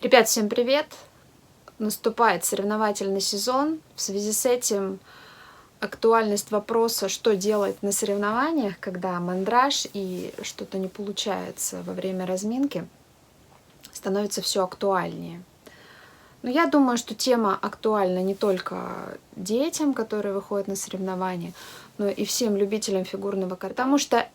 Ребят, всем привет! Наступает соревновательный сезон. В связи с этим актуальность вопроса, что делать на соревнованиях, когда мандраж и что-то не получается во время разминки, становится все актуальнее. Но я думаю, что тема актуальна не только детям, которые выходят на соревнования, но и всем любителям фигурного катания, потому что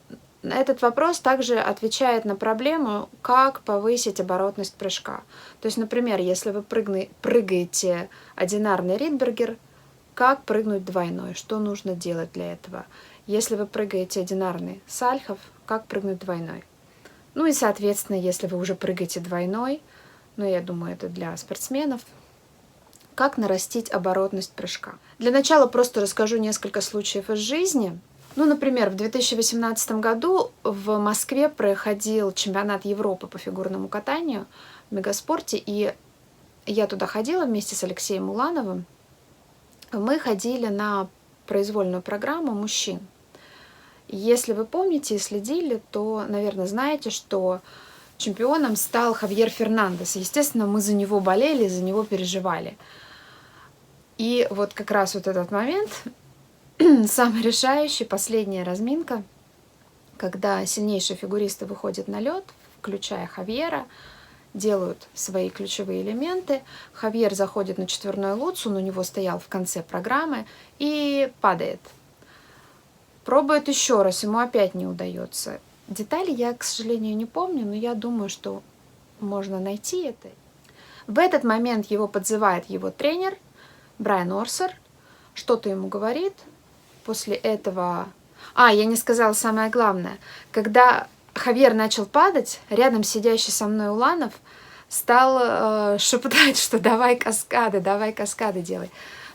этот вопрос также отвечает на проблему, как повысить оборотность прыжка. То есть, например, если вы прыгаете одинарный ридбергер, как прыгнуть двойной, что нужно делать для этого. Если вы прыгаете одинарный сальхов, как прыгнуть двойной. Ну и, соответственно, если вы уже прыгаете двойной, я думаю, это для спортсменов, как нарастить оборотность прыжка. Для начала просто расскажу несколько случаев из жизни. Например, в 2018 году в Москве проходил чемпионат Европы по фигурному катанию в Мегаспорте, и я туда ходила вместе с Алексеем Улановым. Мы ходили на произвольную программу мужчин. Если вы помните и следили, то, наверное, знаете, что чемпионом стал Хавьер Фернандес. Естественно, мы за него болели, за него переживали. И вот как раз вот этот момент, самый решающий, последняя разминка, когда сильнейшие фигуристы выходят на лед, включая Хавьера, делают свои ключевые элементы. Хавьер заходит на четверной луц, он у него стоял в конце программы и падает. Пробует еще раз, ему опять не удается. Детали я, к сожалению, не помню, но я думаю, что можно найти это. В этот момент его подзывает его тренер Брайан Орсер, что-то ему говорит. После этого... я не сказала самое главное. Когда Хавьер начал падать, рядом сидящий со мной Уланов стал шептать, что давай каскады делай.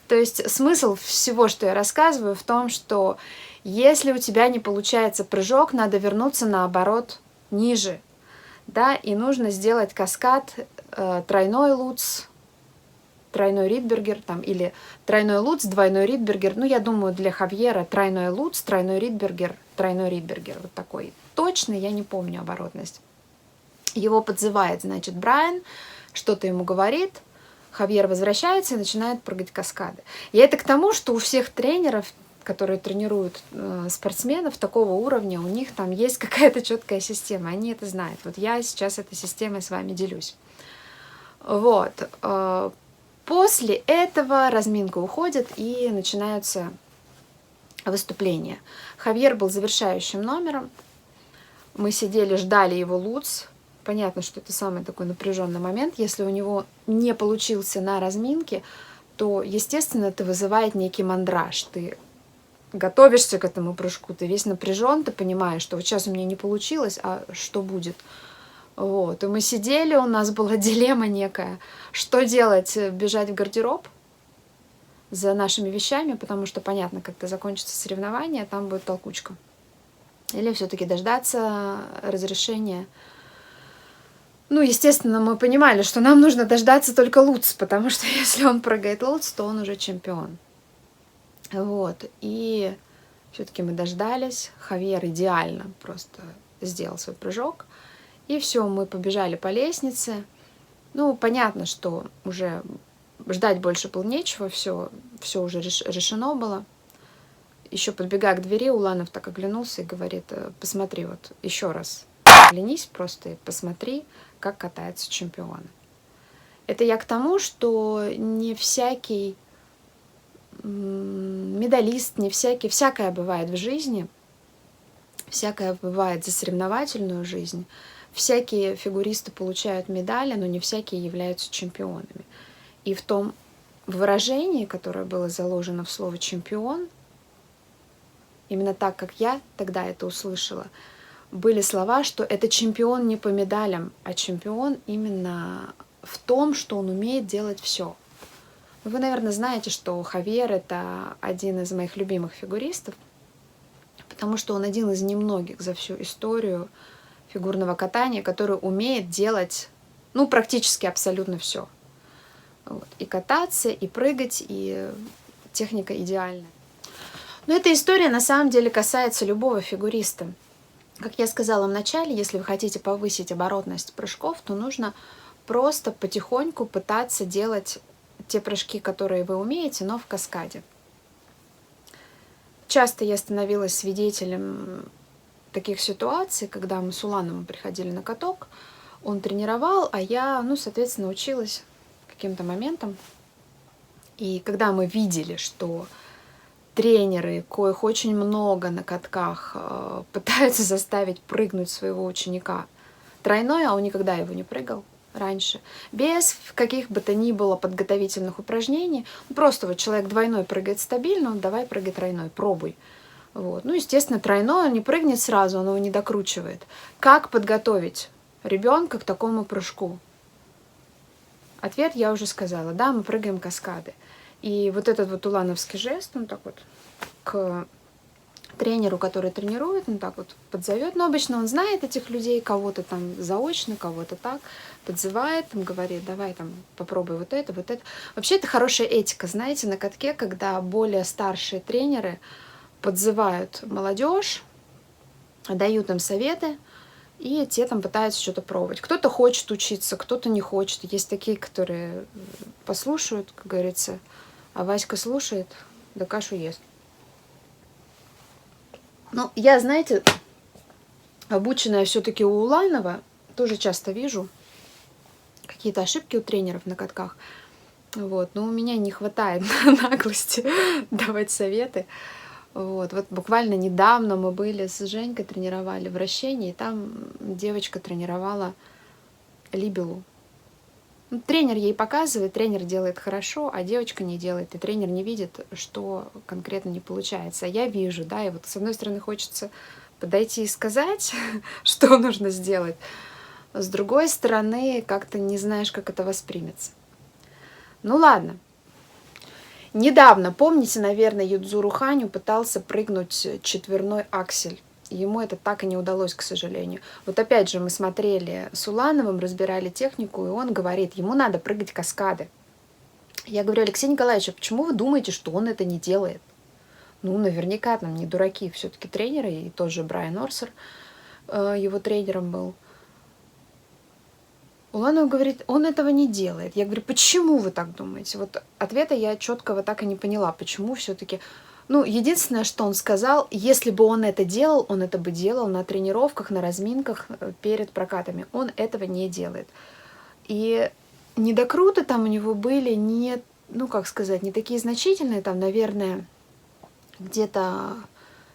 То есть смысл всего, что я рассказываю, в том, что если у тебя не получается прыжок, надо вернуться наоборот ниже. Да, и нужно сделать каскад тройной луц, тройной ридбергер, или тройной луц, двойной ридбергер. Я думаю, для Хавьера тройной луц, тройной ридбергер. Вот такой. Точно я не помню оборотность. Его подзывает, значит, Брайан, что-то ему говорит. Хавьер возвращается и начинает прыгать каскады. И это к тому, что у всех тренеров, которые тренируют спортсменов такого уровня, у них там есть какая-то четкая система. Они это знают. Вот я сейчас этой системой с вами делюсь. Вот. После этого разминка уходит и начинаются выступления. Хавьер был завершающим номером. Мы сидели, ждали его луц. Понятно, что это самый такой напряженный момент. Если у него не получился на разминке, то, естественно, это вызывает некий мандраж. Ты готовишься к этому прыжку, ты весь напряжен, ты понимаешь, что вот сейчас у меня не получилось, а что будет? Вот. И мы сидели, у нас была дилемма некая. Что делать? Бежать в гардероб за нашими вещами, потому что, понятно, когда закончится соревнование, там будет толкучка. Или все-таки дождаться разрешения. Естественно, мы понимали, что нам нужно дождаться только луц, потому что если он прыгает луц, то он уже чемпион. Вот. И все-таки мы дождались. Хавьер идеально просто сделал свой прыжок. И все, мы побежали по лестнице. Понятно, что уже ждать больше было нечего, все уже решено было. Еще подбегая к двери, Уланов так оглянулся и говорит: посмотри, вот еще раз оглянись просто и посмотри, как катаются чемпионы. Это я к тому, что не всякий медалист, всякое бывает в жизни, всякое бывает за соревновательную жизнь. Всякие фигуристы получают медали, но не всякие являются чемпионами. И в том выражении, которое было заложено в слово «чемпион», именно так, как я тогда это услышала, были слова, что это чемпион не по медалям, а чемпион именно в том, что он умеет делать все. Вы, наверное, знаете, что Хавьер — это один из моих любимых фигуристов, потому что он один из немногих за всю историю фигурного катания, который умеет делать, практически абсолютно все. Вот. И кататься, и прыгать, и техника идеальная. Но эта история на самом деле касается любого фигуриста. Как я сказала в начале, если вы хотите повысить оборотность прыжков, то нужно просто потихоньку пытаться делать те прыжки, которые вы умеете, но в каскаде. Часто я становилась свидетелем таких ситуаций, когда мы с Улановым приходили на каток, он тренировал, а я, соответственно, училась каким-то моментам. И когда мы видели, что тренеры, коих очень много на катках, пытаются заставить прыгнуть своего ученика тройной, а он никогда его не прыгал раньше, без каких бы то ни было подготовительных упражнений. Просто вот человек двойной прыгает стабильно, давай прыгай тройной, пробуй. Вот. Естественно, тройной он не прыгнет сразу, он его не докручивает. Как подготовить ребенка к такому прыжку? Ответ я уже сказала. Да, мы прыгаем каскады. И вот этот вот улановский жест, он так вот к тренеру, который тренирует, он так вот подзовет. Но обычно он знает этих людей, кого-то там заочно, кого-то так, подзывает, там говорит, давай там попробуй вот это, вот это. Вообще это хорошая этика, знаете, на катке, когда более старшие тренеры подзывают молодежь, дают им советы, и те там пытаются что-то пробовать. Кто-то хочет учиться, кто-то не хочет. Есть такие, которые послушают, как говорится, а Васька слушает, да кашу ест. Я, знаете, обученная все-таки у Уланова, тоже часто вижу какие-то ошибки у тренеров на катках. Вот. Но у меня не хватает наглости давать советы. Вот буквально недавно мы были с Женькой, тренировали вращение, и там девочка тренировала либелу. Тренер ей показывает, тренер делает хорошо, а девочка не делает, и тренер не видит, что конкретно не получается. А я вижу, да, и вот с одной стороны хочется подойти и сказать, что нужно сделать, с другой стороны как-то не знаешь, как это воспримется. Ладно. Недавно, помните, наверное, Юдзуру Ханю пытался прыгнуть четверной аксель. Ему это так и не удалось, к сожалению. Вот опять же, мы смотрели с Улановым, разбирали технику, и он говорит, ему надо прыгать каскады. Я говорю, Алексей Николаевич, а почему вы думаете, что он это не делает? Наверняка там не дураки, все-таки тренеры, и тот же Брайан Орсер его тренером был. Уланов говорит, он этого не делает. Я говорю, почему вы так думаете? Вот ответа я четкого так и не поняла, почему все-таки... единственное, что он сказал, если бы он это делал, он это бы делал на тренировках, на разминках перед прокатами. Он этого не делает. И недокруты там у него были не, не такие значительные, там, наверное, где-то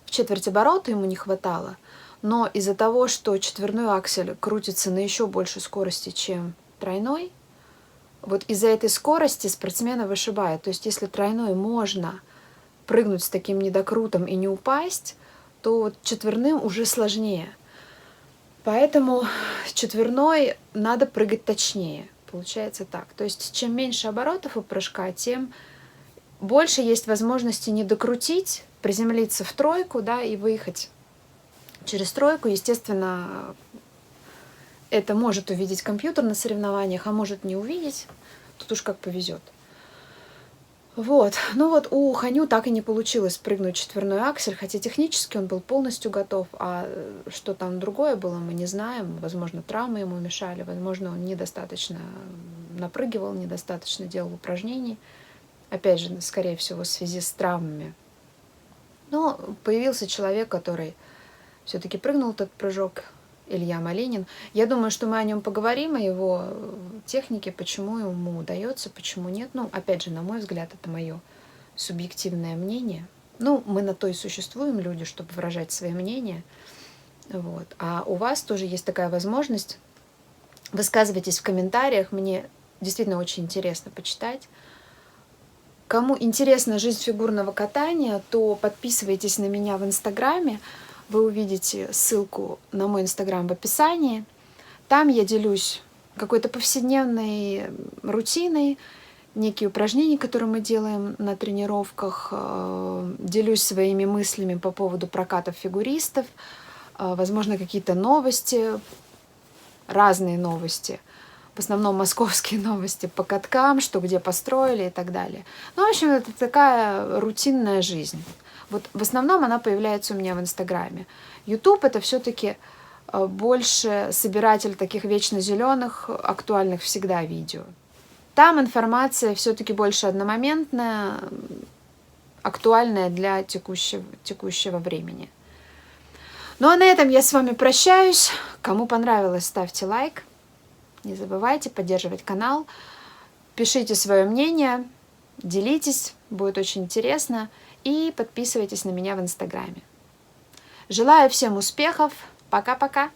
в четверть оборота ему не хватало. Но из-за того, что четверной аксель крутится на еще большей скорости, чем тройной, вот из-за этой скорости спортсмена вышибает. То есть если тройной можно прыгнуть с таким недокрутом и не упасть, то вот четверным уже сложнее. Поэтому четверной надо прыгать точнее. Получается так. То есть чем меньше оборотов у прыжка, тем больше есть возможности не докрутить, приземлиться в тройку, да, и выехать через тройку. Естественно, это может увидеть компьютер на соревнованиях, а может не увидеть. Тут уж как повезет. У Ханю так и не получилось прыгнуть четверной аксель, хотя технически он был полностью готов, а что там другое было, мы не знаем. Возможно, травмы ему мешали, возможно, он недостаточно напрыгивал, недостаточно делал упражнений. Опять же, скорее всего, в связи с травмами. Но появился человек, который все-таки прыгнул этот прыжок, Илья Малинин. Я думаю, что мы о нем поговорим, о его технике, почему ему удается, почему нет. Опять же, на мой взгляд, это мое субъективное мнение. Мы на то и существуем, люди, чтобы выражать свои мнения. Вот. А у вас тоже есть такая возможность. Высказывайтесь в комментариях, мне действительно очень интересно почитать. Кому интересна жизнь фигурного катания, то подписывайтесь на меня в Инстаграме. Вы увидите ссылку на мой Инстаграм в описании. Там я делюсь какой-то повседневной рутиной, некие упражнения, которые мы делаем на тренировках, делюсь своими мыслями по поводу прокатов фигуристов, возможно, какие-то новости, разные новости, в основном московские новости по каткам, что где построили и так далее. В общем, это такая рутинная жизнь. Вот в основном она появляется у меня в Инстаграме. YouTube — это все-таки больше собиратель таких вечно зеленых, актуальных всегда видео. Там информация все-таки больше одномоментная, актуальная для текущего времени. Ну а на этом я с вами прощаюсь. Кому понравилось, ставьте лайк. Не забывайте поддерживать канал. Пишите свое мнение, делитесь, будет очень интересно. И подписывайтесь на меня в Инстаграме. Желаю всем успехов. Пока-пока.